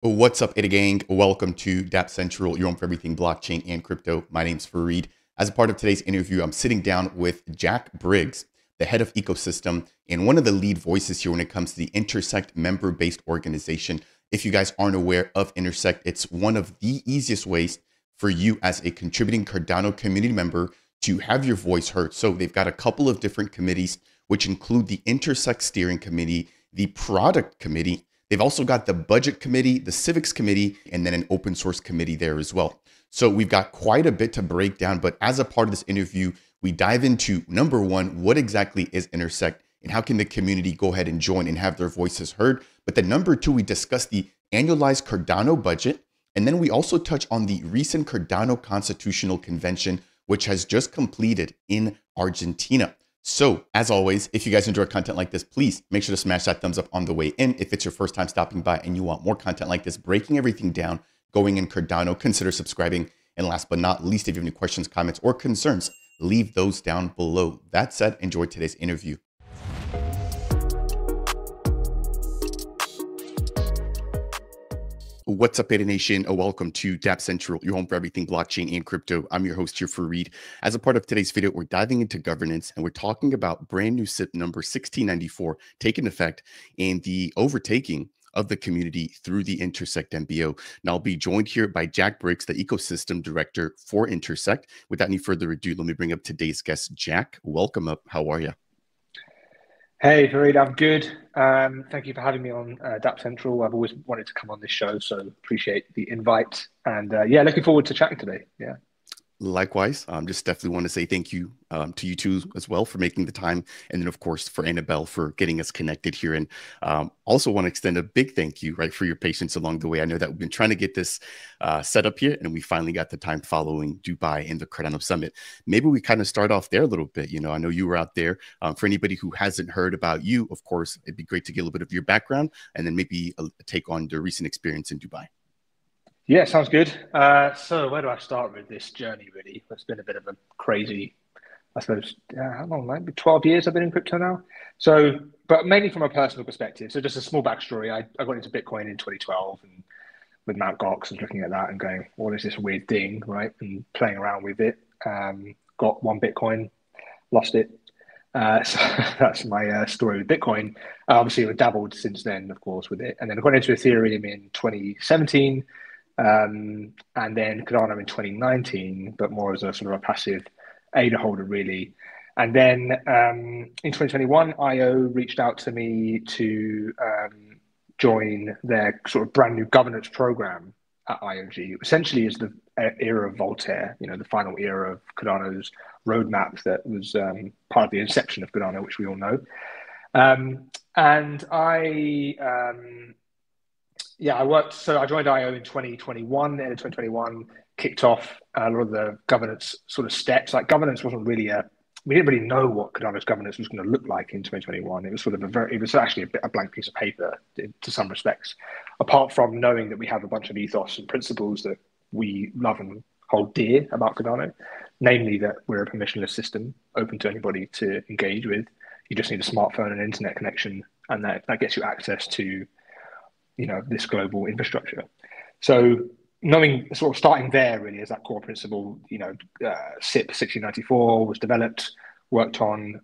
What's up, Ada Gang? Welcome to Dapp Central, your home for everything blockchain and crypto. My name's Fareed. As a part of today's interview, I'm sitting down with Jack Briggs, the head of ecosystem and one of the lead voices here when it comes to the Intersect member-based organization. If you guys aren't aware of Intersect, it's one of the easiest ways for you as a contributing Cardano community member to have your voice heard. So they've got a couple of different committees, which include the Intersect Steering Committee, the Product Committee. They've also got the budget committee, the civics committee, and then an open source committee there as well. So we've got quite a bit to break down, but as a part of this interview, we dive into number one, what exactly is Intersect and how can the community go ahead and join and have their voices heard? But then number two, we discuss the annualized Cardano budget. And then we also touch on the recent Cardano Constitutional Convention, which has just completed in Argentina. So as always, if you guys enjoy content like this, please make sure to smash that thumbs up on the way in. If it's your first time stopping by and you want more content like this, breaking everything down, going in Cardano, consider subscribing. And last but not least, if you have any questions, comments, or concerns, leave those down below. That said, enjoy today's interview. What's up, Beta Nation? Welcome to Dapp Central, your home for everything blockchain and crypto. I'm your host here, Fareed. As a part of today's video, we're diving into governance and we're talking about brand new SIP number 1694 taking effect and the overtaking of the community through the Intersect MBO. Now, I'll be joined here by Jack Briggs, the ecosystem director for Intersect. Without any further ado, let me bring up today's guest, Jack. Welcome up. How are you? Hey, Fareed, I'm good. Thank you for having me on Dapp Central. I've always wanted to come on this show, so appreciate the invite. And yeah, looking forward to chatting today. Yeah. Likewise, just definitely want to say thank you to you two as well for making the time. And then, of course, for Annabelle for getting us connected here. And also want to extend a big thank you, right, for your patience along the way. I know that we've been trying to get this set up here and we finally got the time following Dubai and the Cardano Summit. Maybe we kind of start off there a little bit. You know, I know you were out there. For anybody who hasn't heard about you, of course, it'd be great to get a little bit of your background and then maybe a take on the recent experience in Dubai. Yeah, sounds good. So where do I start with this journey, really? It's been a bit of a crazy, I suppose, how long, maybe 12 years I've been in crypto now. So, but mainly from a personal perspective. So just a small backstory. I got into Bitcoin in 2012 and with Mt. Gox and looking at that and going, what is this weird thing, right? And playing around with it. Got one Bitcoin, lost it. So that's my story with Bitcoin. Obviously, I've dabbled since then, of course, with it. And then I got into Ethereum in 2017. And then Cardano in 2019, but more as a sort of a passive ADA holder, really. And then in 2021, IO reached out to me to join their sort of brand new governance program at IOG. Essentially, is the era of Voltaire, you know, the final era of Cardano's roadmap that was part of the inception of Cardano, which we all know. And I joined IO in 2021, end of 2021, kicked off a lot of the governance sort of steps. Like governance wasn't really we didn't really know what Cardano's governance was going to look like in 2021. It was sort of it was actually a blank piece of paper to some respects, apart from knowing that we have a bunch of ethos and principles that we love and hold dear about Cardano, namely that we're a permissionless system, open to anybody to engage with. You just need a smartphone and internet connection, and that gets you access to this global infrastructure. So knowing, sort of starting there really as that core principle, SIP 1694 was developed, worked on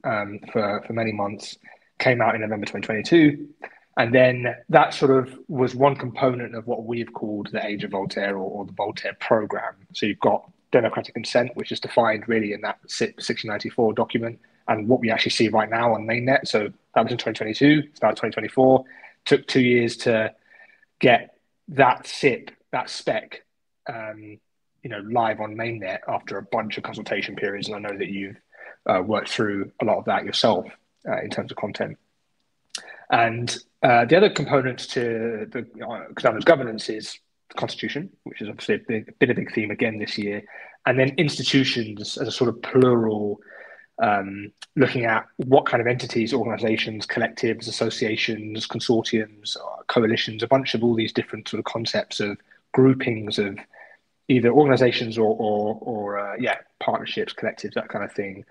for many months, came out in November 2022. And then that sort of was one component of what we've called the Age of Voltaire or the Voltaire program. So you've got democratic consent, which is defined really in that SIP 1694 document, and what we actually see right now on mainnet. So that was in 2022, it's now 2024. Took 2 years to get that SIP, that spec, live on mainnet after a bunch of consultation periods. And I know that you've worked through a lot of that yourself in terms of content. And the other components to the Cardano's governance is the constitution, which is obviously a big theme again this year. And then institutions as a sort of plural, looking at what kind of entities, organizations, collectives, associations, consortiums, coalitions, a bunch of all these different sort of concepts of groupings of either organizations or partnerships, collectives, that kind of thing.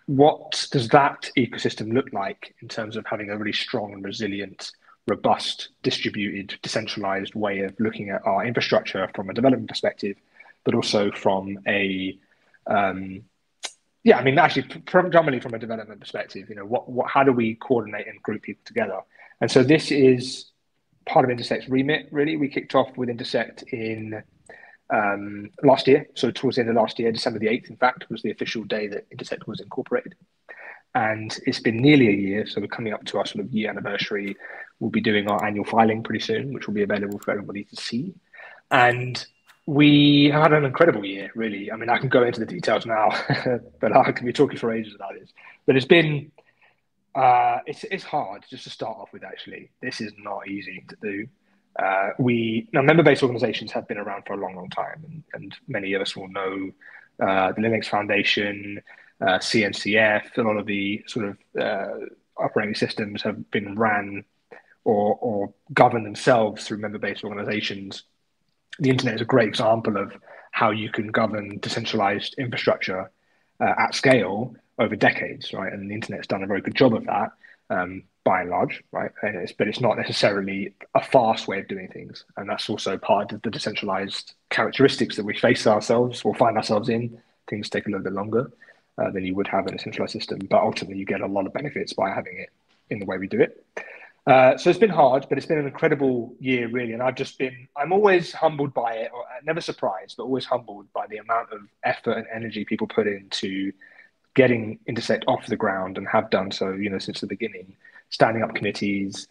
What does that ecosystem look like in terms of having a really strong and resilient robust, distributed, decentralized way of looking at our infrastructure from a development perspective, but also from a yeah, I mean, actually, predominantly from a development perspective, how do we coordinate and group people together? And so this is part of Intersect's remit, really. We kicked off with Intersect in last year. So towards the end of last year, December the 8th, in fact, was the official day that Intersect was incorporated. And it's been nearly a year. So we're coming up to our sort of year anniversary. We'll be doing our annual filing pretty soon, which will be available for everybody to see. And we have had an incredible year, really. I mean, I can go into the details now, but I can be talking for ages about this. But it's been, it's hard just to start off with, actually. This is not easy to do. Now, member-based organizations have been around for a long, long time, and many of us will know the Linux Foundation, CNCF, a lot of the sort of operating systems have been ran or govern themselves through member-based organizations. The internet is a great example of how you can govern decentralized infrastructure at scale over decades, right? And the internet's done a very good job of that, by and large, right? But it's not necessarily a fast way of doing things, and that's also part of the decentralized characteristics that we face ourselves or find ourselves in. Things take a little bit longer than you would have in a centralized system, but ultimately you get a lot of benefits by having it in the way we do it. So it's been hard, but it's been an incredible year, really. And I'm always humbled by it, or never surprised, but always humbled by the amount of effort and energy people put into getting Intersect off the ground, and have done so, since the beginning, standing up committees,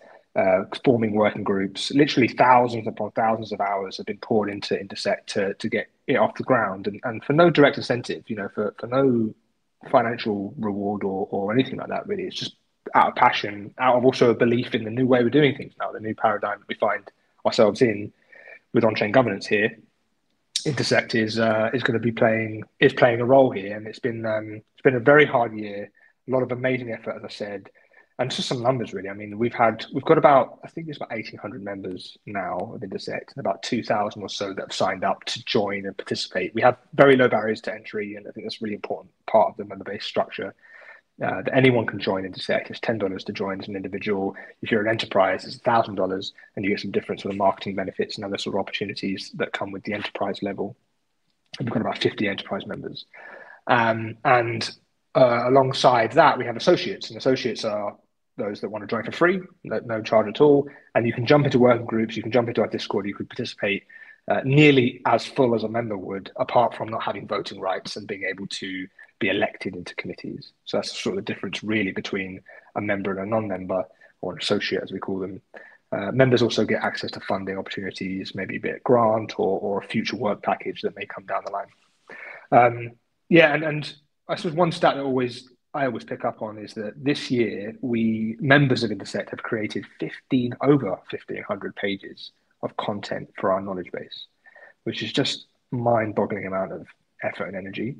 forming working groups. Literally thousands upon thousands of hours have been poured into Intersect to get it off the ground, and for no direct incentive, for no financial reward or anything like that, really. It's just out of passion, out of also a belief in the new way we're doing things now, the new paradigm that we find ourselves in with on-chain governance here. Intersect is going to be playing a role here, and it's been a very hard year, a lot of amazing effort, as I said, and just some numbers, really. I mean, we've got about, I think there's about 1,800 members now of Intersect, and about 2,000 or so that have signed up to join and participate. We have very low barriers to entry, and I think that's a really important part of the member-based structure. That anyone can join Intersect. It's $10 to join as an individual. If you're an enterprise, it's $1,000, and you get some different sort of marketing benefits and other sort of opportunities that come with the enterprise level. And we've got about 50 enterprise members. And alongside that, we have associates, and associates are those that want to join for free, no charge at all. And you can jump into working groups, you can jump into our Discord, you could participate nearly as full as a member would, apart from not having voting rights and being able to be elected into committees. So that's sort of the difference, really, between a member and a non-member, or an associate, as we call them. Members also get access to funding opportunities, maybe a bit of grant or a future work package that may come down the line. And I suppose one stat that I always pick up on is that this year, members of Intersect have created over 1,500 pages of content for our knowledge base, which is just mind-boggling amount of effort and energy.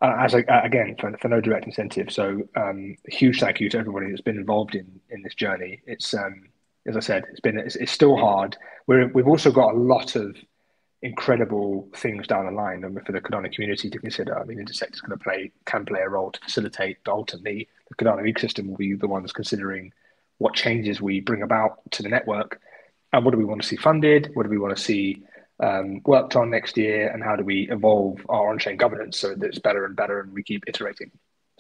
Again, for no direct incentive. So a huge thank you to everybody that's been involved in this journey. It's as I said, it's still hard. We've also got a lot of incredible things down the line for the Cardano community to consider. I mean, Intersect is can play a role to facilitate, but ultimately the Cardano ecosystem will be the ones considering what changes we bring about to the network, and what do we want to see funded, what do we want to see worked on next year, and how do we evolve our on-chain governance so that it's better and better, and we keep iterating.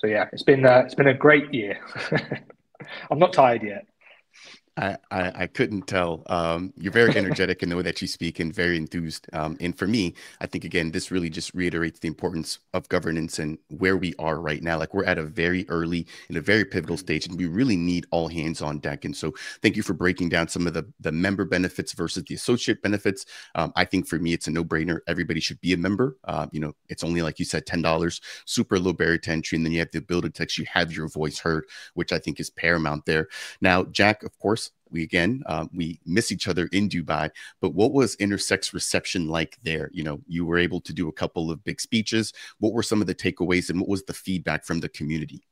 So yeah, it's been a great year. I'm not tired yet. I couldn't tell. You're very energetic in the way that you speak, and very enthused. And for me, I think, again, this really just reiterates the importance of governance and where we are right now. Like, we're at a very early and a very pivotal stage, and we really need all hands on deck. And so thank you for breaking down some of the member benefits versus the associate benefits. I think for me, it's a no-brainer. Everybody should be a member. It's only, like you said, $10, super low barrier to entry. And then you have the ability to actually have your voice heard, which I think is paramount there. Now, Jack, of course, we miss each other in Dubai, but what was Intersect's reception like there? You were able to do a couple of big speeches. What were some of the takeaways, and what was the feedback from the community?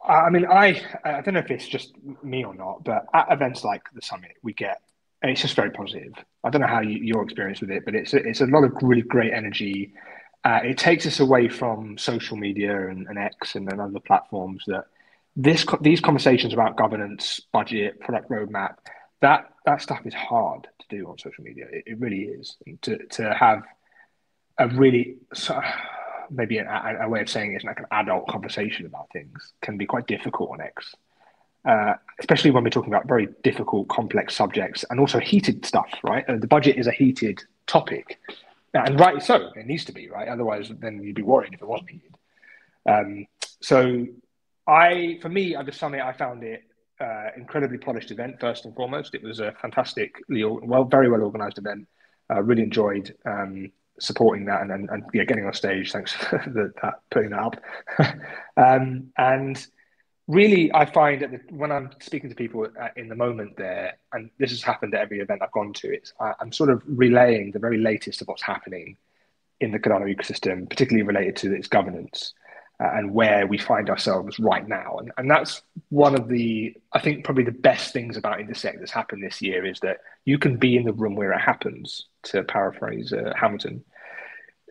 I mean, I don't know if it's just me or not, but at events like the summit, it's just very positive. I don't know how your experience with it, but it's a lot of really great energy. It takes us away from social media and X and other platforms that these conversations about governance, budget, product roadmap, that stuff is hard to do on social media. It really is. And to have a really maybe a way of saying it's like an adult conversation about things can be quite difficult on X, especially when we're talking about very difficult, complex subjects and also heated stuff, right? The budget is a heated topic, and rightly so. It needs to be, right? Otherwise, then you'd be worried if it wasn't heated. So, for me, at the summit, I found it incredibly polished event. First and foremost, it was a fantastically, very well organized event. Really enjoyed supporting that and yeah, getting on stage. Thanks for putting that up. And really, I find that when I'm speaking to people in the moment there, and this has happened at every event I've gone to, I'm sort of relaying the very latest of what's happening in the Cardano ecosystem, particularly related to its governance and where we find ourselves right now. And that's one of I think probably the best things about Intersect that's happened this year is that you can be in the room where it happens, to paraphrase Hamilton.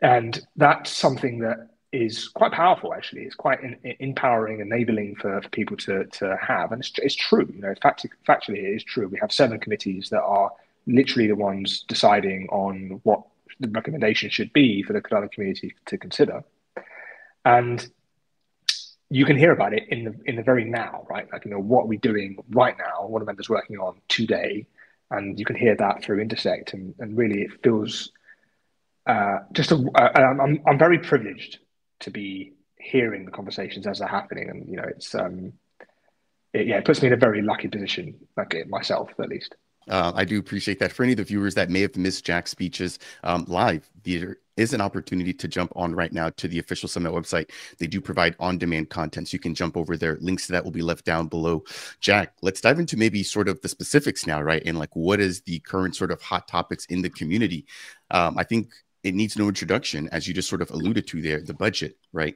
And that's something that is quite powerful, actually. It's quite empowering, enabling for people to have. And it's true, factually, it is true. We have 7 committees that are literally the ones deciding on what the recommendation should be for the Cardano community to consider. And you can hear about it in the very now, right? Like, what are we doing right now? What are members working on today? And you can hear that through Intersect. And really, it feels I'm very privileged to be hearing the conversations as they're happening. And, it puts me in a very lucky position, like myself, at least. I do appreciate that. For any of the viewers that may have missed Jack's speeches live, there is an opportunity to jump on right now to the official Summit website. They do provide on-demand content, so you can jump over there. Links to that will be left down below. Jack, let's dive into maybe sort of the specifics now, right? And like, what is the current sort of hot topics in the community? I think it needs no introduction, as you just sort of alluded to there, the budget, right?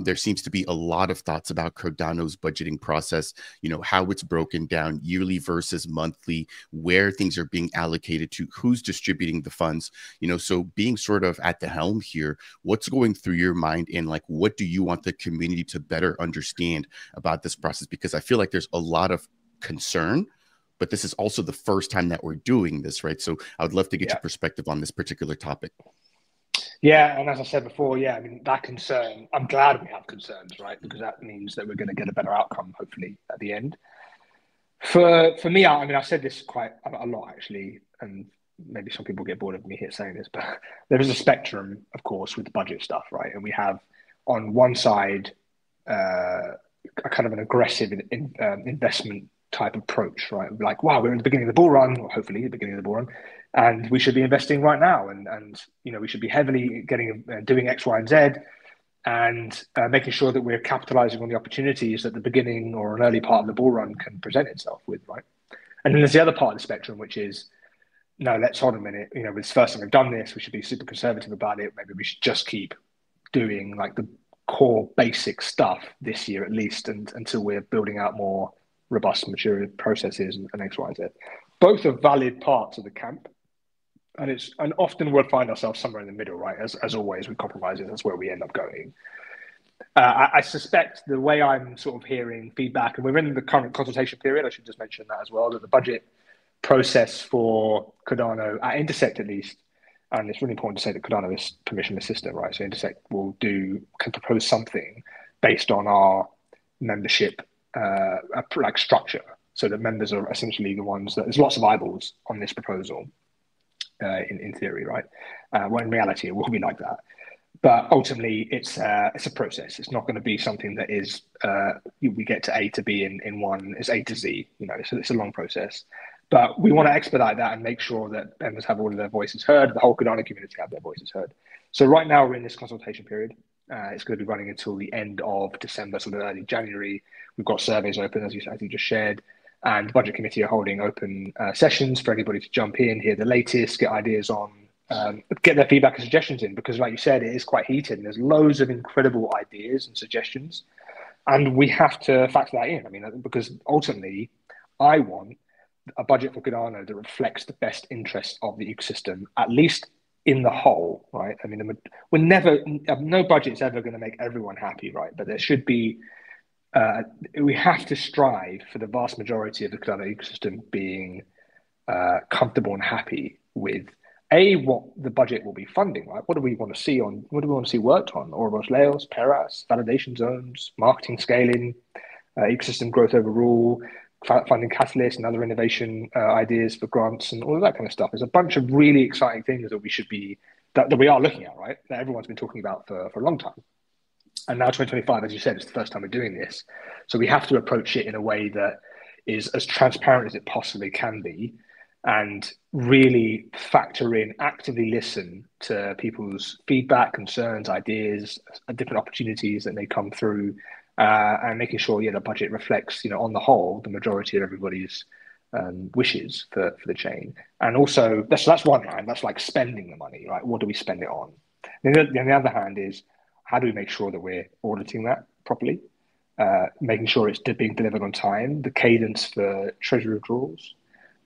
There seems to be a lot of thoughts about Cardano's budgeting process, how it's broken down yearly versus monthly, where things are being allocated to, who's distributing the funds, so being sort of at the helm here, what's going through your mind, and like, what do you want the community to better understand about this process? Because I feel like there's a lot of concern, but this is also the first time that we're doing this, right? So I would love to get your perspective on this particular topic. Yeah, and as I said before, I mean, that concern, I'm glad we have concerns, right? Because that means that we're going to get a better outcome, hopefully, at the end. For me, I mean, I've said this quite a lot, actually, and maybe some people get bored of me here saying this, but there is a spectrum, of course, with the budget stuff, right? And we have, on one side, a kind of an aggressive investment type approach, right? Like, wow, we're in the beginning of the bull run, or hopefully the beginning of the bull run, and we should be investing right now, and we should be heavily doing X, Y, and Z, and making sure that we're capitalizing on the opportunities that the beginning or an early part of the bull run can present itself with, right? And then there's the other part of the spectrum, which is, no, let's hold a minute. It's the first time we've done this. We should be super conservative about it. Maybe we should just keep doing like the core basic stuff this year at least, and until we're building out more robust, mature processes and X, Y, Z. Both are valid parts of the camp. And often we'll find ourselves somewhere in the middle, right? As always with compromises, that's where we end up going. I suspect the way I'm sort of hearing feedback, and we're in the current consultation period, I should just mention that as well, that the budget process for Cardano, at Intersect at least, and it's really important to say that Cardano is permissionless system, right? So Intersect can propose something based on our membership like structure, so that members are essentially the ones that there's lots of eyeballs on this proposal. In theory, right? Well, in reality, it will be like that. But ultimately, it's a process. It's not going to be something that is we get to A to B in one. It's A to Z. It's a long process. But we want to expedite that and make sure that members have all of their voices heard. The whole Cardano community have their voices heard. So right now we're in this consultation period. It's going to be running until the end of December, sort of early January. We've got surveys open, as you just shared. And the budget committee are holding open sessions for anybody to jump in, hear the latest, get ideas on, get their feedback and suggestions in, because like you said, it is quite heated and there's loads of incredible ideas and suggestions. And we have to factor that in. I mean, because ultimately, I want a budget for Cardano that reflects the best interests of the ecosystem, at least in the whole, right? I mean, no budget's ever going to make everyone happy, right? But there should be we have to strive for the vast majority of the Cardano ecosystem being comfortable and happy with what the budget will be funding, right? What do we want to see worked on? Ouroboros Laos, Peras, validation zones, marketing scaling, ecosystem growth overall, funding catalysts and other innovation ideas for grants and all of that kind of stuff. There's a bunch of really exciting things that we are looking at, right? That everyone's been talking about for a long time. And now 2025, as you said, it's the first time we're doing this. So we have to approach it in a way that is as transparent as it possibly can be and really actively listen to people's feedback, concerns, ideas, different opportunities that may come through, and making sure, the budget reflects, on the whole, the majority of everybody's wishes for the chain. And also, that's one hand, that's like spending the money, right? What do we spend it on? And then the other hand is, how do we make sure that we're auditing that properly, making sure it's being delivered on time, the cadence for treasury withdrawals,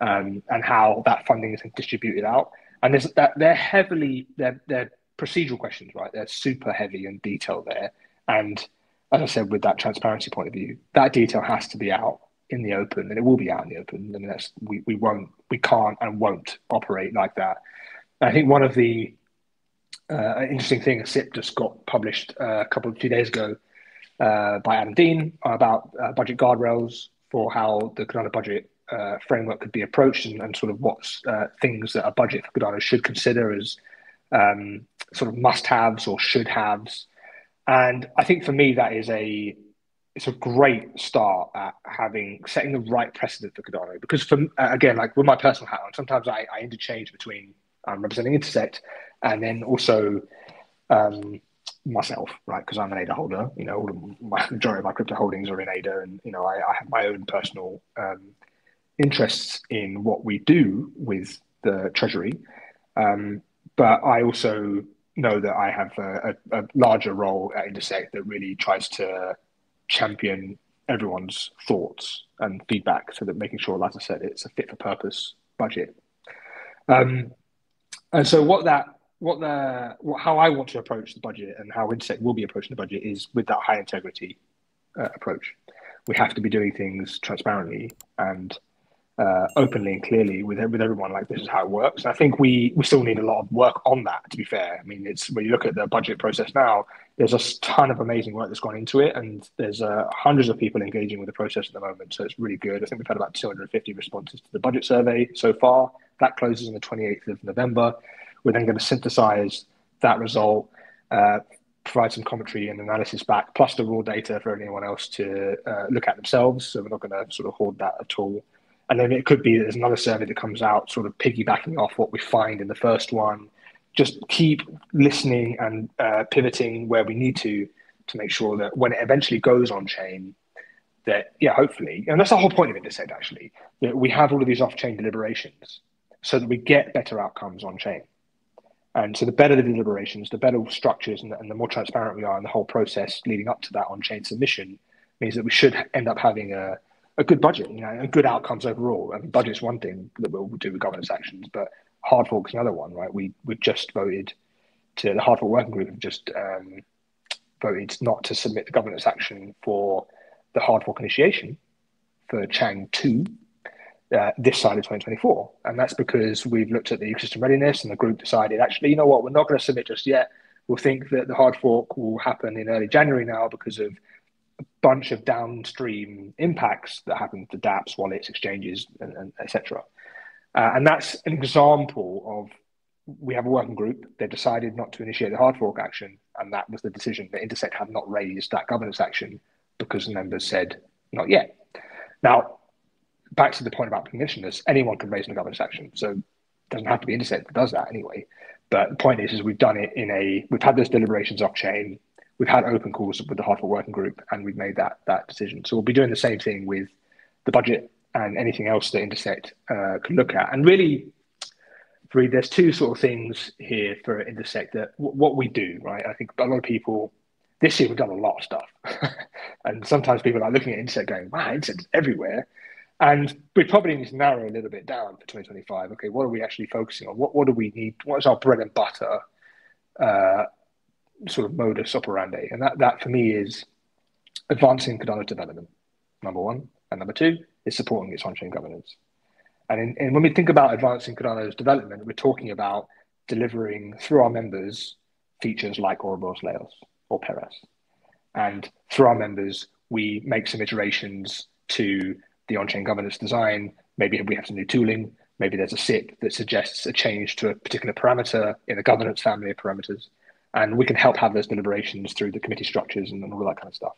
and how that funding is distributed out. And they're procedural questions, right? They're super heavy and detailed there. And as I said, with that transparency point of view, that detail has to be out in the open, and it will be out in the open. I mean, we can't and won't operate like that. And I think one of the interesting thing, a SIP just got published a few days ago by Adam Dean about budget guardrails for how the Cardano budget framework could be approached and sort of what's things that a budget for Cardano should consider as sort of must-haves or should-haves. And I think for me, it's a great start at setting the right precedent for Cardano. Because again, like with my personal hat on, sometimes I interchange between representing Intersect and then also myself, right? Because I'm an ADA holder. My majority of my crypto holdings are in ADA, and I have my own personal interests in what we do with the treasury. But I also know that I have a larger role at Intersect that really tries to champion everyone's thoughts and feedback, so that making sure, like I said, it's a fit for purpose budget. And so how I want to approach the budget and how Intersect will be approaching the budget is with that high integrity approach. We have to be doing things transparently and openly and clearly with everyone, like this is how it works. And I think we still need a lot of work on that, to be fair. I mean, it's when you look at the budget process now, there's a ton of amazing work that's gone into it, and there's hundreds of people engaging with the process at the moment, so it's really good. I think we've had about 250 responses to the budget survey so far. That closes on the 28th of November. We're then going to synthesize that result, provide some commentary and analysis back, plus the raw data for anyone else to look at themselves. So we're not going to sort of hoard that at all. And then it could be there's another survey that comes out sort of piggybacking off what we find in the first one. Just keep listening and pivoting where we need to make sure that when it eventually goes on chain, that, hopefully, and that's the whole point of Intersect actually, that we have all of these off-chain deliberations so that we get better outcomes on chain. And so the better the deliberations, the better structures, and the more transparent we are in the whole process leading up to that on-chain submission, means that we should end up having a good budget, and good outcomes overall. I mean, budget's one thing that we'll do with governance actions, but hard fork's another one, right? We've just voted the hard fork working group have just voted not to submit the governance action for the hard fork initiation for Chang 2 this side of 2024. And that's because we've looked at the ecosystem readiness, and the group decided, actually, you know what, we're not going to submit just yet. We'll think that the hard fork will happen in early January now because of a bunch of downstream impacts that happen to dApps, wallets, exchanges, and etc. And that's an example of, we have a working group. They decided not to initiate the hard fork action, and that was the decision. That Intersect had not raised that governance action because the members said not yet. Now, back to the point about permissionless, anyone can raise a governance action, so it doesn't have to be Intersect that does that anyway. But the point is we've done it we've had those deliberations off chain. We've had open calls with the hard fork working group, and we've made that decision. So we'll be doing the same thing with the budget and anything else that Intersect can look at. And really, Fareed, there's two sort of things here for Intersect that what we do, right? I think a lot of people, this year we've done a lot of stuff. And sometimes people are looking at Intersect going, wow, Intersect's everywhere. And we probably need to narrow a little bit down for 2025. Okay, what are we actually focusing on? What do we need? What is our bread and butter sort of modus operandi? And that for me is advancing Cardano's development, number one. And number two is supporting its on-chain governance. And when we think about advancing Cardano's development, we're talking about delivering through our members features like Ouroboros Laos or Perez. And through our members, we make some iterations to the on-chain governance design. Maybe we have some new tooling. Maybe there's a SIP that suggests a change to a particular parameter in the governance family of parameters. And we can help have those deliberations through the committee structures and all that kind of stuff.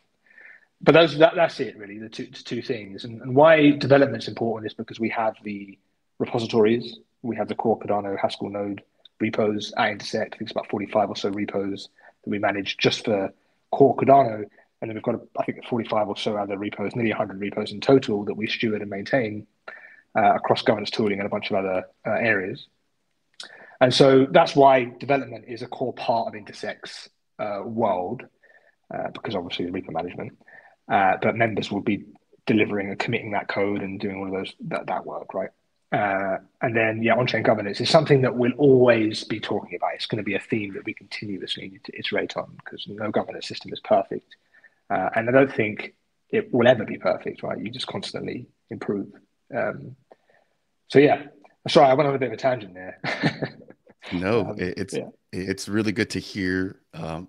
But that's it, really, the two things. And why development's important is because we have the repositories. We have the core Cardano Haskell node repos at Intersect. I think it's about 45 or so repos that we manage just for core Cardano. And then we've got, I think, 45 or so other repos, nearly 100 repos in total that we steward and maintain across governance tooling and a bunch of other areas. And so that's why development is a core part of Intersect's world, because obviously the repo management. But members will be delivering and committing that code and doing all of those that work, right? And then, on-chain governance is something that we'll always be talking about. It's going to be a theme that we continuously need to iterate on because no governance system is perfect. And I don't think it will ever be perfect, right? You just constantly improve. Sorry, I went on a bit of a tangent there. No, it's really good to hear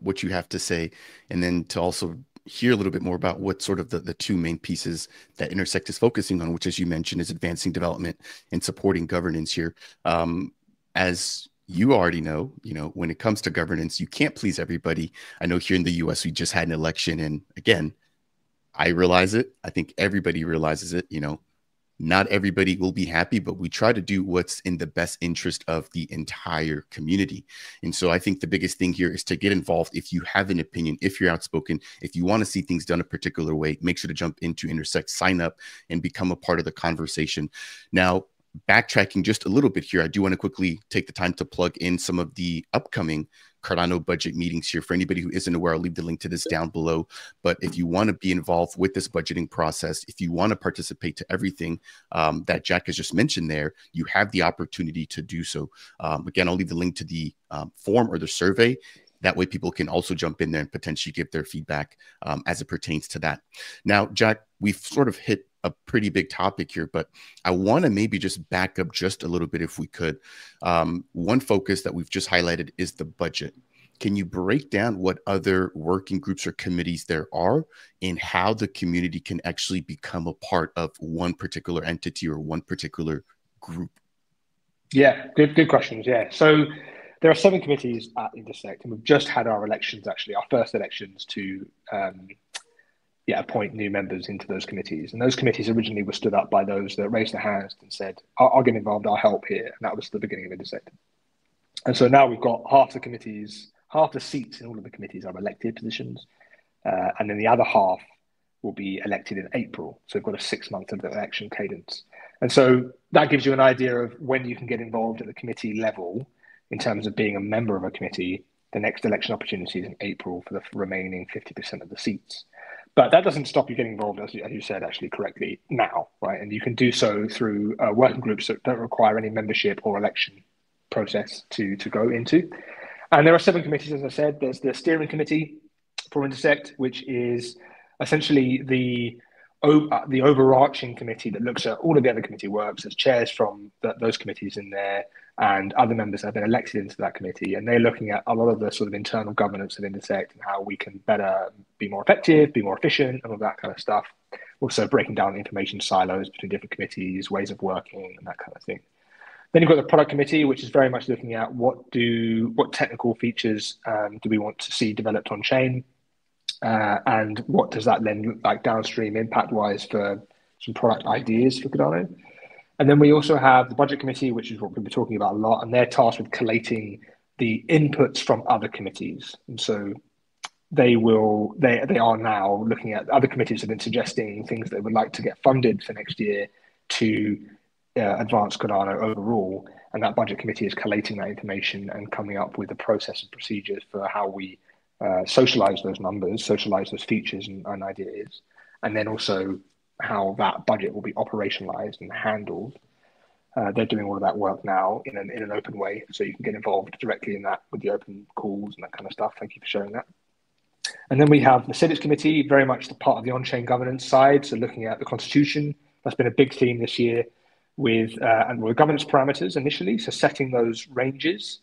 what you have to say, and then to also hear a little bit more about what sort of the two main pieces that Intersect is focusing on, which, as you mentioned, is advancing development and supporting governance here. As you already know, when it comes to governance, you can't please everybody. I know here in the US, we just had an election, and again, I realize it. I think everybody realizes it. Not everybody will be happy, but we try to do what's in the best interest of the entire community. And so I think the biggest thing here is to get involved. If you have an opinion, if you're outspoken, if you want to see things done a particular way, make sure to jump into Intersect, sign up, and become a part of the conversation. Now, backtracking just a little bit here, I do want to quickly take the time to plug in some of the upcoming Cardano budget meetings here. For anybody who isn't aware, I'll leave the link to this down below. But if you want to be involved with this budgeting process, if you want to participate to everything that Jack has just mentioned there, you have the opportunity to do so. Again, I'll leave the link to the form or the survey. That way people can also jump in there and potentially give their feedback as it pertains to that. Now, Jack, we've sort of hit a pretty big topic here, but I want to maybe just back up just a little bit if we could. One focus that we've just highlighted is the budget. Can you break down what other working groups or committees there are and how the community can actually become a part of one particular entity or one particular group? Yeah, good questions. Yeah. So there are 7 committees at Intersect, and we've just had our elections, actually, our first elections to appoint new members into those committees. And those committees originally were stood up by those that raised their hands and said, I'll get involved, I'll help here. And that was the beginning of Intersect. And so now we've got half the committees, half the seats in all of the committees are elected positions. And then the other half will be elected in April. So we've got a 6-month election cadence. And so that gives you an idea of when you can get involved at the committee level in terms of being a member of a committee. The next election opportunity is in April for the remaining 50% of the seats. But that doesn't stop you getting involved, as you said, actually correctly, now, right? And you can do so through working groups that don't require any membership or election process to go into. And there are 7 committees, as I said. There's the steering committee for Intersect, which is essentially the overarching committee that looks at all of the other committee works. There's chairs from those committees in there, and other members have been elected into that committee, and they're looking at a lot of the sort of internal governance of Intersect and how we can better be more effective, be more efficient, and all that kind of stuff. Also breaking down information silos between different committees, ways of working, and that kind of thing. Then you've got the product committee, which is very much looking at what technical features do we want to see developed on chain, and what does that then look like downstream impact-wise for some product ideas for Cardano. And then we also have the budget committee, which is what we've been talking about a lot, and they're tasked with collating the inputs from other committees. And so they are now looking at, other committees have been suggesting things they would like to get funded for next year to advance Cardano overall. And that budget committee is collating that information and coming up with a process and procedures for how we socialize those numbers, socialize those features and ideas, and then also how that budget will be operationalized and handled. They're doing all of that work now in an open way, so you can get involved directly in that with the open calls and that kind of stuff. Thank you for sharing that. And then we have the Civics Committee, very much the part of the on-chain governance side, so looking at the constitution. That's been a big theme this year with governance parameters initially, so setting those ranges.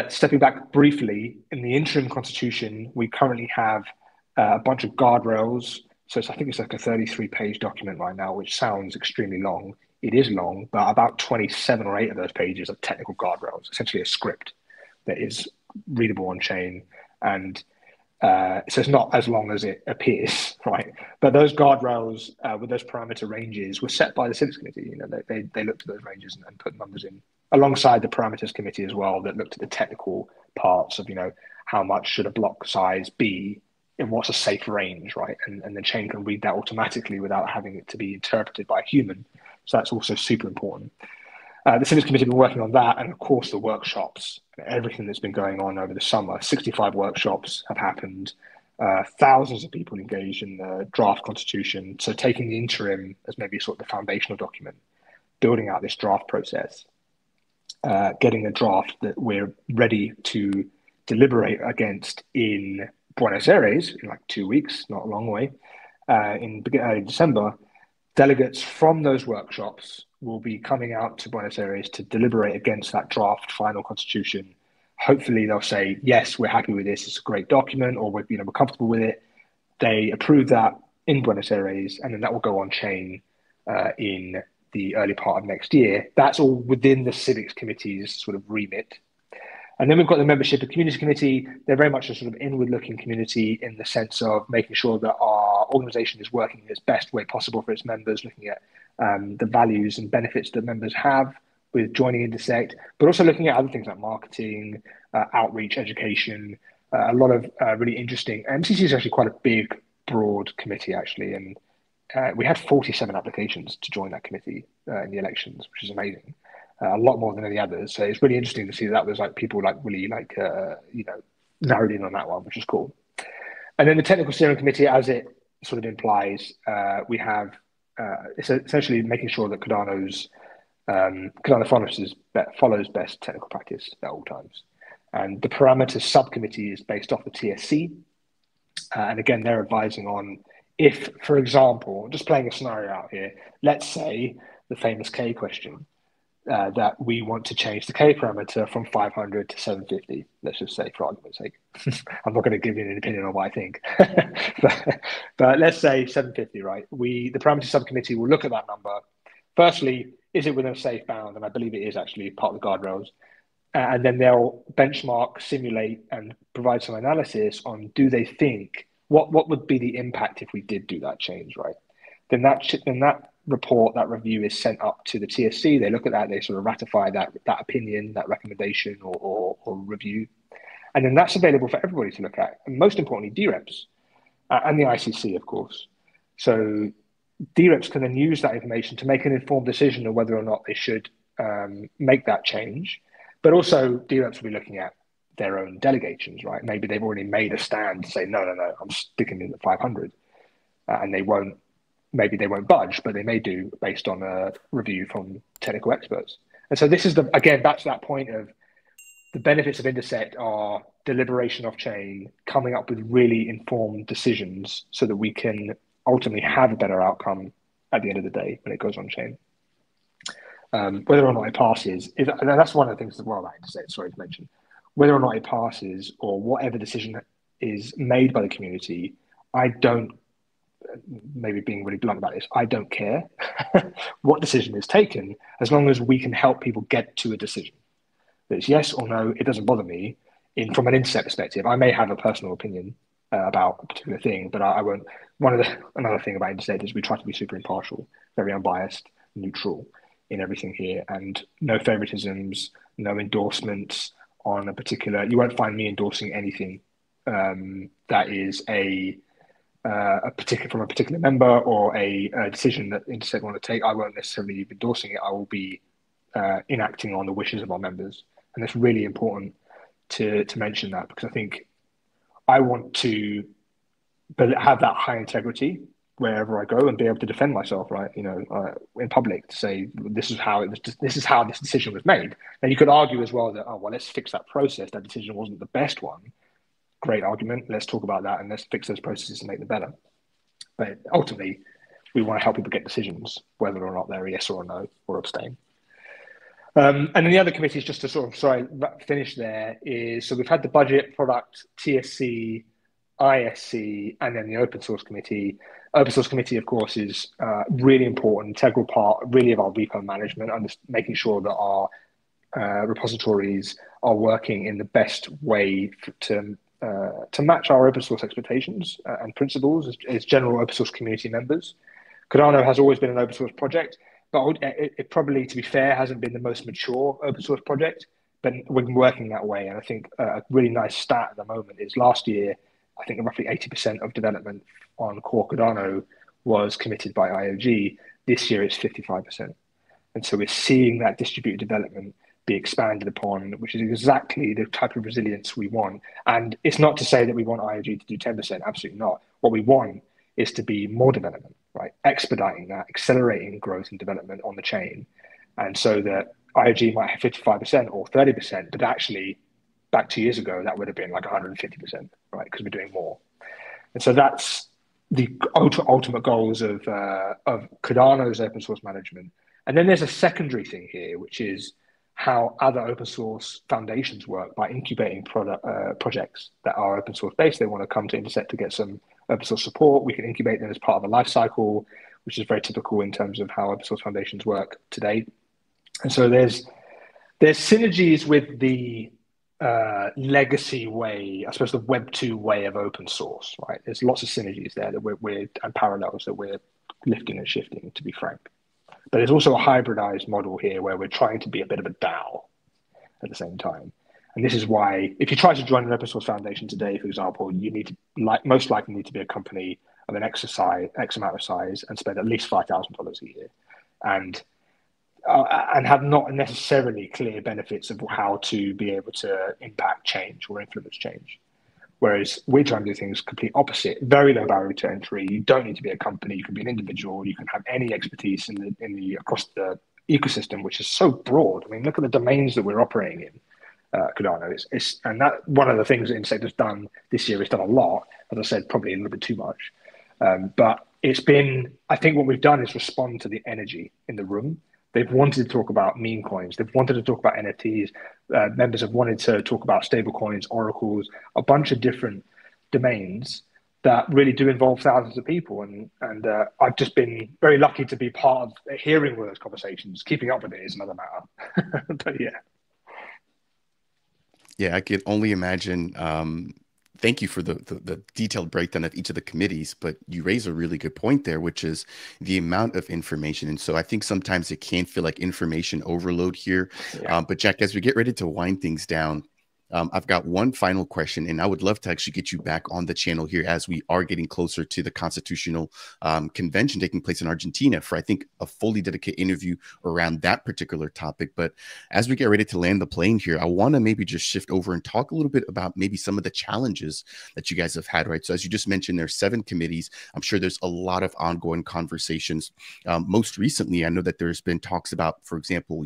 Stepping back briefly, in the interim constitution, we currently have a bunch of guardrails. So I think it's like a 33-page document right now, which sounds extremely long. It is long, but about 27 or 8 of those pages are technical guardrails, essentially a script that is readable on chain. And so it's not as long as it appears, right? But those guardrails with those parameter ranges were set by the Civics Committee. You know, they looked at those ranges and put numbers in, alongside the parameters committee as well, that looked at the technical parts of, you know, how much should a block size be and what's a safe range, right? And the chain can read that automatically without having it to be interpreted by a human. So that's also super important. The Civics Committee have been working on that, and of course the workshops, everything that's been going on over the summer. 65 workshops have happened, thousands of people engaged in the draft constitution. So taking the interim as maybe sort of the foundational document, building out this draft process, getting a draft that we're ready to deliberate against in Buenos Aires in like 2 weeks, not a long way, in early December. Delegates from those workshops will be coming out to Buenos Aires to deliberate against that draft final constitution. Hopefully they'll say, yes, we're happy with this, it's a great document, or we're comfortable with it. They approve that in Buenos Aires, and then that will go on chain in the early part of next year. That's all within the Civics Committee's sort of remit. And then we've got the Membership and Community Committee. They're very much a sort of inward-looking community in the sense of making sure that our organization is working in its best way possible for its members, looking at the values and benefits that members have with joining Intersect, but also looking at other things like marketing, outreach, education, a lot of really interesting. MCC is actually quite a big, broad committee, actually, and we had 47 applications to join that committee in the elections, which is amazing. A lot more than any others. So it's really interesting to see that was like people like really like, narrowed in on that one, which is cool. And then the technical steering committee, as it sort of implies, we have it's essentially making sure that Cardano follows best technical practice at all times. And the parameters subcommittee is based off the TSC. And again, they're advising on if, for example, just playing a scenario out here, let's say the famous K question, that we want to change the K parameter from 500 to 750, let's just say, for argument's sake. I'm not going to give you an opinion on what I think. but let's say 750, right? The parameter subcommittee will look at that number. Firstly, is it within a safe bound? And I believe it is actually part of the guardrails. And then they'll benchmark, simulate, and provide some analysis on, do they think, what would be the impact if we did do that change, right? Then that report, that review is sent up to the TSC. They look at that, they sort of ratify that opinion, that recommendation or review. And then that's available for everybody to look at. And most importantly, DREPs and the ICC, of course. So DREPs can then use that information to make an informed decision on whether or not they should make that change. But also DREPs will be looking at their own delegations, right? Maybe they've already made a stand to say, no, I'm sticking in the 500. And maybe they won't budge, but they may do based on a review from technical experts. And so this is again, back to that point of the benefits of Intersect are deliberation off chain, coming up with really informed decisions so that we can ultimately have a better outcome at the end of the day when it goes on chain. Whether or not it passes, and that's one of the things as well that Intersect, sorry to mention, whether or not it passes or whatever decision is made by the community, maybe being really blunt about this, I don't care what decision is taken, as long as we can help people get to a decision. That it's yes or no, it doesn't bother me. From an Intersect perspective, I may have a personal opinion about a particular thing, but I won't. Another thing about Intersect is we try to be super impartial, very unbiased, neutral in everything here, and no favoritisms, no endorsements on a particular. You won't find me endorsing anything that is from a particular member or a decision that Intersect want to take. I won't necessarily be endorsing it. I will be enacting on the wishes of our members, and it's really important to mention that, because I think I want to have that high integrity wherever I go and be able to defend myself, right? In public, to say this is how this decision was made. Now you could argue as well that let's fix that process. That decision wasn't the best one. great argument. Let's talk about that and let's fix those processes and make them better. But ultimately, we want to help people get decisions, whether or not they're a yes or a no or abstain. And then the other committees, just to finish there, is so we've had the budget, product, TSC, ISC, and then the open source committee. Open source committee, of course, is really important, integral part, really, of our repo management, and making sure that our repositories are working in the best way to match our open source expectations and principles as general open source community members. Cardano has always been an open source project, but it probably, to be fair, hasn't been the most mature open source project, but we're working that way. And I think a really nice stat at the moment is last year, I think roughly 80% of development on core Cardano was committed by IOG. This year it's 55%. And so we're seeing that distributed development be expanded upon, which is exactly the type of resilience we want. And it's not to say that we want IOG to do 10%, absolutely not. What we want is to be more development, right? Expediting that, accelerating growth and development on the chain. And so that IOG might have 55% or 30%, but actually back 2 years ago, that would have been like 150%, right? Because we're doing more. And so that's the ultimate goals of Cardano's open source management. And then there's a secondary thing here, which is how other open source foundations work by incubating projects that are open source based. They want to come to Intersect to get some open source support. We can incubate them as part of a life cycle, which is very typical in terms of how open source foundations work today. And so there's synergies with the legacy way, I suppose the Web 2 way of open source, right? There's lots of synergies there that we're and parallels that we're lifting and shifting, to be frank. But there's also a hybridized model here where we're trying to be a bit of a DAO at the same time. And this is why, if you try to join an open source foundation today, for example, you need to most likely need to be a company of an X amount of size and spend at least $5,000 a year, and have not necessarily clear benefits of how to be able to impact change or influence change. Whereas we're trying to do things complete opposite, very low barrier to entry. You don't need to be a company. You can be an individual. You can have any expertise in the across the ecosystem, which is so broad. I mean, look at the domains that we're operating in. Cardano and that one of the things that Intersect has done this year is done a lot. As I said, probably a little bit too much, but it's been. I think what we've done is respond to the energy in the room. They've wanted to talk about meme coins. They've wanted to talk about NFTs. Members have wanted to talk about stable coins, oracles, a bunch of different domains that really do involve thousands of people. And I've just been very lucky to be part of hearing those conversations. Keeping up with it is another matter. But yeah. Yeah, I could only imagine. Thank you for the detailed breakdown of each of the committees, but you raise a really good point there, which is the amount of information. And so I think sometimes it can feel like information overload here. Yeah. But Jack, as we get ready to wind things down, I've got one final question, and I would love to actually get you back on the channel here as we are getting closer to the constitutional convention taking place in Argentina for, I think, a fully dedicated interview around that particular topic. But as we get ready to land the plane here, I want to maybe just shift over and talk a little bit about maybe some of the challenges that you guys have had, right? So as you just mentioned, there's 7 committees. I'm sure there's a lot of ongoing conversations. Most recently, I know that there's been talks about, for example,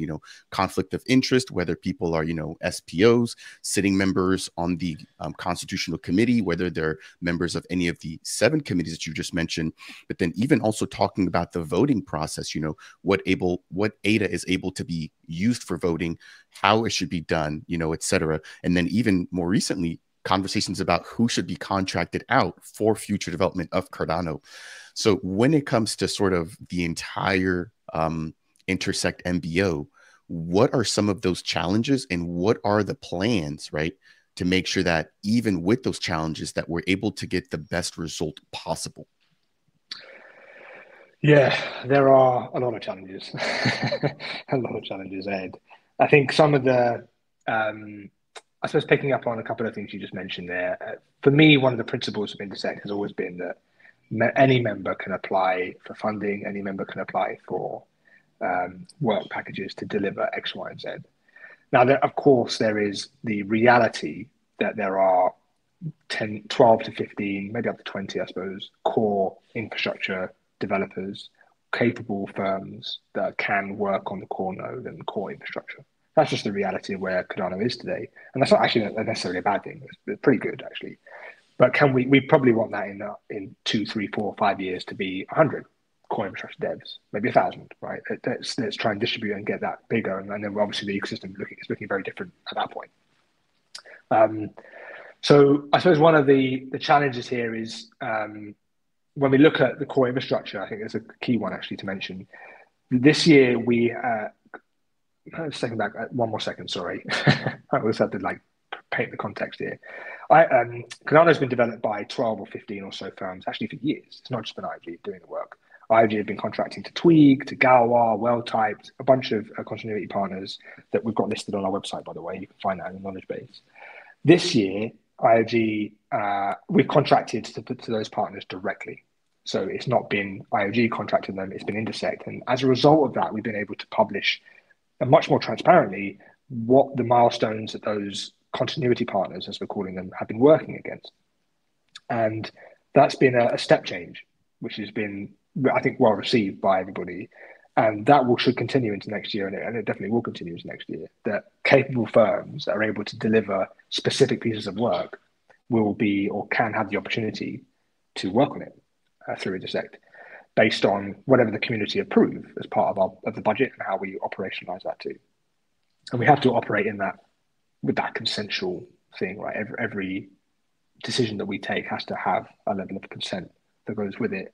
conflict of interest, whether people are, SPOs, sitting members on the constitutional committee, whether they're members of any of the 7 committees that you just mentioned, but then even also talking about the voting process, what ADA is able to be used for voting, how it should be done, et cetera. And then even more recently, conversations about who should be contracted out for future development of Cardano. So when it comes to sort of the entire Intersect MBO, what are some of those challenges and what are the plans, right, to make sure that even with those challenges that we're able to get the best result possible? Yeah, there are a lot of challenges. A lot of challenges, Ed. I think some of the, I suppose picking up on a couple of things you just mentioned there, for me, one of the principles of Intersect has always been that any member can apply for funding, any member can apply for work packages to deliver X, Y, and Z. Now, of course, there is the reality that there are 10, 12 to 15, maybe up to 20, I suppose, core infrastructure developers, capable firms that can work on the core node and core infrastructure. That's just the reality of where Cardano is today, and that's not actually necessarily a bad thing. It's pretty good actually. But can we probably want that in 2, 3, 4, 5 years to be 100 core infrastructure devs, maybe 1,000, right? Let's try and distribute and get that bigger, and then obviously the ecosystem is looking very different at that point. So I suppose one of the challenges here is when we look at the core infrastructure, I think there's a key one actually to mention. This year we second back one more second, sorry. I always have to like paint the context here. Cardano has been developed by 12 or 15 or so firms actually for years. It's not just been IOG doing the work. IOG have been contracting to Twig, to Galois, Well-Typed, a bunch of continuity partners that we've got listed on our website, by the way. You can find that in the knowledge base. This year, IOG, we've contracted to those partners directly. So it's not been IOG contracting them, it's been Intersect. And as a result of that, we've been able to publish much more transparently what the milestones that those continuity partners, as we're calling them, have been working against. And that's been a step change, which has been, I think, well received by everybody. And that should continue into next year, and it definitely will continue into next year, that capable firms that are able to deliver specific pieces of work will be or can have the opportunity to work on it through Intersect, based on whatever the community approve as part of the budget and how we operationalize that too. And we have to operate in that with that consensual thing, right? Every decision that we take has to have a level of consent that goes with it.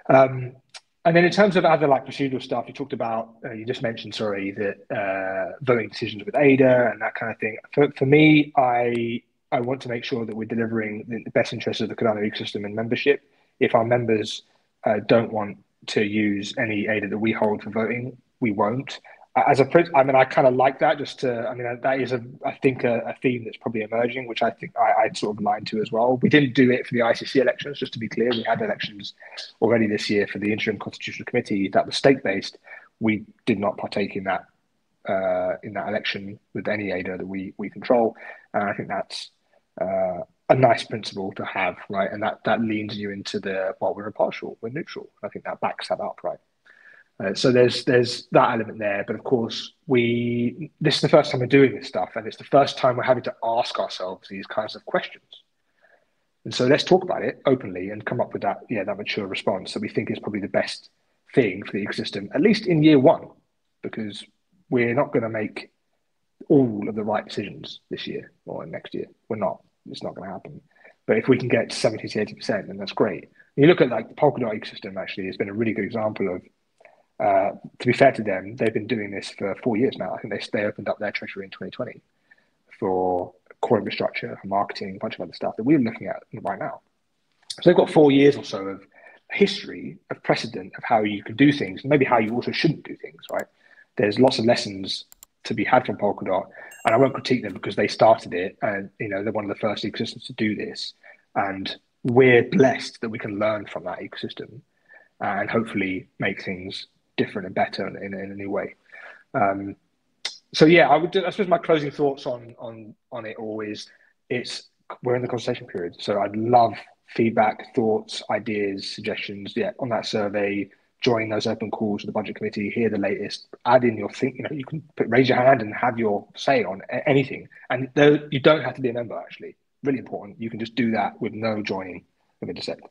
And then in terms of other like procedural stuff, you talked about, you just mentioned, sorry, that voting decisions with ADA and that kind of thing. For me, I want to make sure that we're delivering the best interests of the Cardano ecosystem and membership. If our members don't want to use any ADA that we hold for voting, we won't. As a, I mean, I kind of like that. That is I think a theme that's probably emerging, which I think I sort of aligned to as well. We didn't do it for the ICC elections, just to be clear. We had elections already this year for the Interim Constitutional Committee that was stake-based. We did not partake in that election with any ADA that we control, and I think that's a nice principle to have, right? And that leans you into we're impartial, we're neutral. I think that backs that up, right? So there's that element there, but of course this is the first time we're doing this stuff, and it's the first time we're having to ask ourselves these kinds of questions. And so let's talk about it openly and come up with that mature response that we think is probably the best thing for the ecosystem, at least in year one, because we're not going to make all of the right decisions this year or next year. We're not. It's not going to happen. But if we can get 70 to 80%, then that's great. You look at like the Polkadot ecosystem, actually, it's been a really good example of, to be fair to them, they've been doing this for 4 years now. I think they opened up their treasury in 2020 for core infrastructure, marketing, a bunch of other stuff that we're looking at right now. So they've got 4 years or so of history, of precedent of how you can do things, and maybe how you also shouldn't do things, right? There's lots of lessons to be had from Polkadot, and I won't critique them because they started it, and they're one of the first ecosystems to do this, and we're blessed that we can learn from that ecosystem and hopefully make things different and better in a new way. So yeah, I suppose my closing thoughts on it always, we're in the consultation period, so I'd love feedback, thoughts, ideas, suggestions. Yeah, on that survey, join those open calls with the budget committee, hear the latest, add in your thing. You can raise your hand and have your say on anything, and you don't have to be a member. Actually, really important. You can just do that with no joining of Intersect.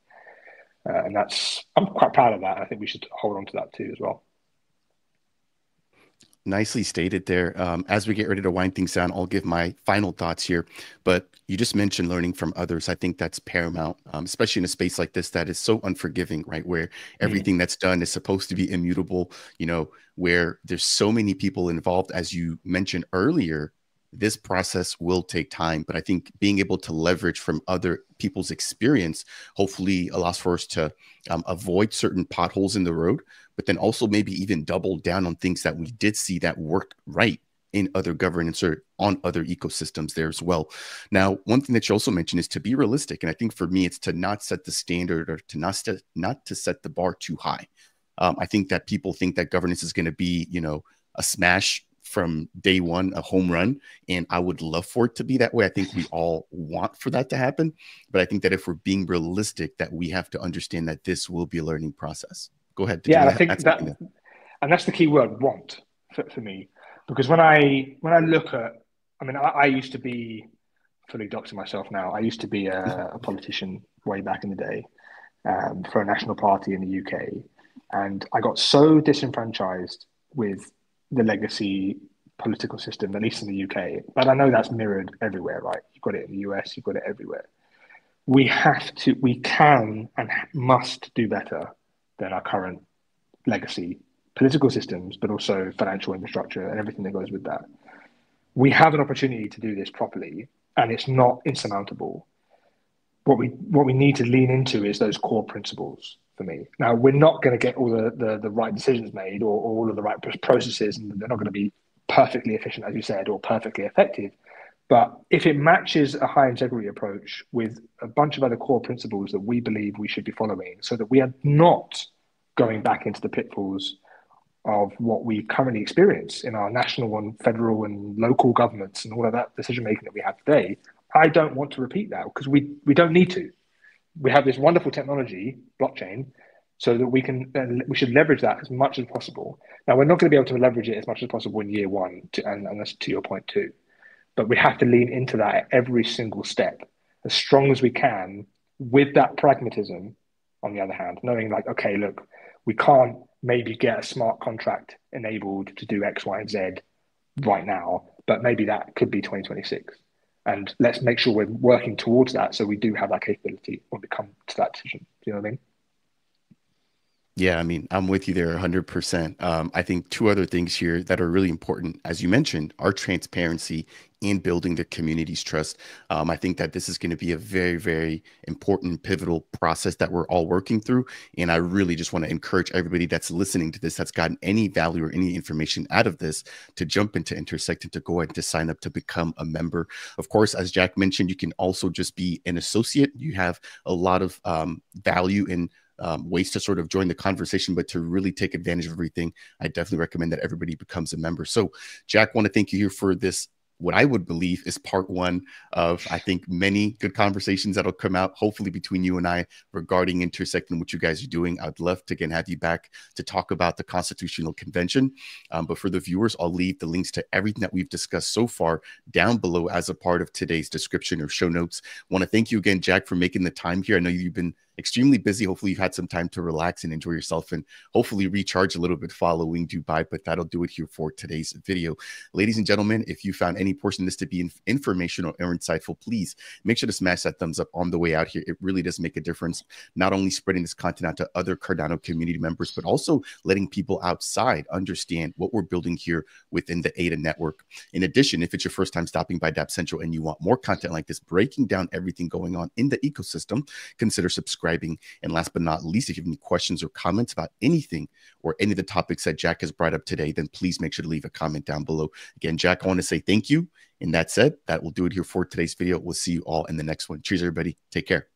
And I'm quite proud of that. I think we should hold on to that too as well. Nicely stated there. As we get ready to wind things down, I'll give my final thoughts here. But you just mentioned learning from others. I think that's paramount, especially in a space like this that is so unforgiving, right? Where everything that's done is supposed to be immutable, where there's so many people involved. As you mentioned earlier, this process will take time, but I think being able to leverage from other people's experience hopefully allows for us to avoid certain potholes in the road, but then also maybe even double down on things that we did see that worked right in other governance or on other ecosystems there as well. Now, one thing that you also mentioned is to be realistic. And I think for me, it's to not set the standard or to not to set the bar too high. I think that people think that governance is going to be, a smash from day one, a home run. And I would love for it to be that way. I think we all want for that to happen. But I think that if we're being realistic, that we have to understand that this will be a learning process. Go ahead. Yeah, and I think and that's the key word, want, for me. Because when I look at, I mean, I used to be fully doxing myself now. I used to be a politician way back in the day, for a national party in the UK, and I got so disenfranchised with the legacy political system, at least in the UK. But I know that's mirrored everywhere, right? You've got it in the US, you've got it everywhere. We can and must do better than our current legacy political systems, but also financial infrastructure and everything that goes with that. We have an opportunity to do this properly, and it's not insurmountable. What we need to lean into is those core principles for me. Now, we're not going to get all the right decisions made, or all of the right processes, and they're not going to be perfectly efficient, as you said, or perfectly effective. But if it matches a high integrity approach with a bunch of other core principles that we believe we should be following, so that we are not going back into the pitfalls of what we currently experience in our national and federal and local governments and all of that decision making that we have today, I don't want to repeat that, because we don't need to. We have this wonderful technology, blockchain, so that we should leverage that as much as possible. Now, we're not going to be able to leverage it as much as possible in year one, and that's to your point too. But we have to lean into that at every single step as strong as we can, with that pragmatism on the other hand, knowing like, okay, look, we can't maybe get a smart contract enabled to do X, Y, and Z right now, but maybe that could be 2026. And let's make sure we're working towards that, so we do have that capability when we come to that decision. Do you know what I mean? Yeah, I mean, I'm with you there 100%. I think two other things here that are really important, as you mentioned, are transparency and building the community's trust. I think that this is going to be a very, very important, pivotal process that we're all working through. And I really just want to encourage everybody that's listening to this, that's gotten any value or any information out of this, to jump into Intersect and to go ahead and to sign up to become a member. Of course, as Jack mentioned, you can also just be an associate. You have a lot of value in ways to sort of join the conversation, but to really take advantage of everything, I definitely recommend that everybody becomes a member. So, Jack, want to thank you here for this, what I would believe is part one of, I think, many good conversations that'll come out, hopefully between you and I, regarding Intersect and what you guys are doing. I'd love to, again, have you back to talk about the Constitutional Convention. But for the viewers, I'll leave the links to everything that we've discussed so far down below as a part of today's description or show notes. Want to thank you again, Jack, for making the time here. I know you've been extremely busy. Hopefully you've had some time to relax and enjoy yourself, and hopefully recharge a little bit following Dubai, but that'll do it here for today's video. Ladies and gentlemen, if you found any portion of this to be informational or insightful, please make sure to smash that thumbs up on the way out here. It really does make a difference, not only spreading this content out to other Cardano community members, but also letting people outside understand what we're building here within the ADA network. In addition, if it's your first time stopping by Dapp Central and you want more content like this, breaking down everything going on in the ecosystem, consider subscribing. And last but not least, if you have any questions or comments about anything or any of the topics that Jack has brought up today, then please make sure to leave a comment down below. Again, Jack, I want to say thank you. And that said, that will do it here for today's video. We'll see you all in the next one. Cheers, everybody. Take care.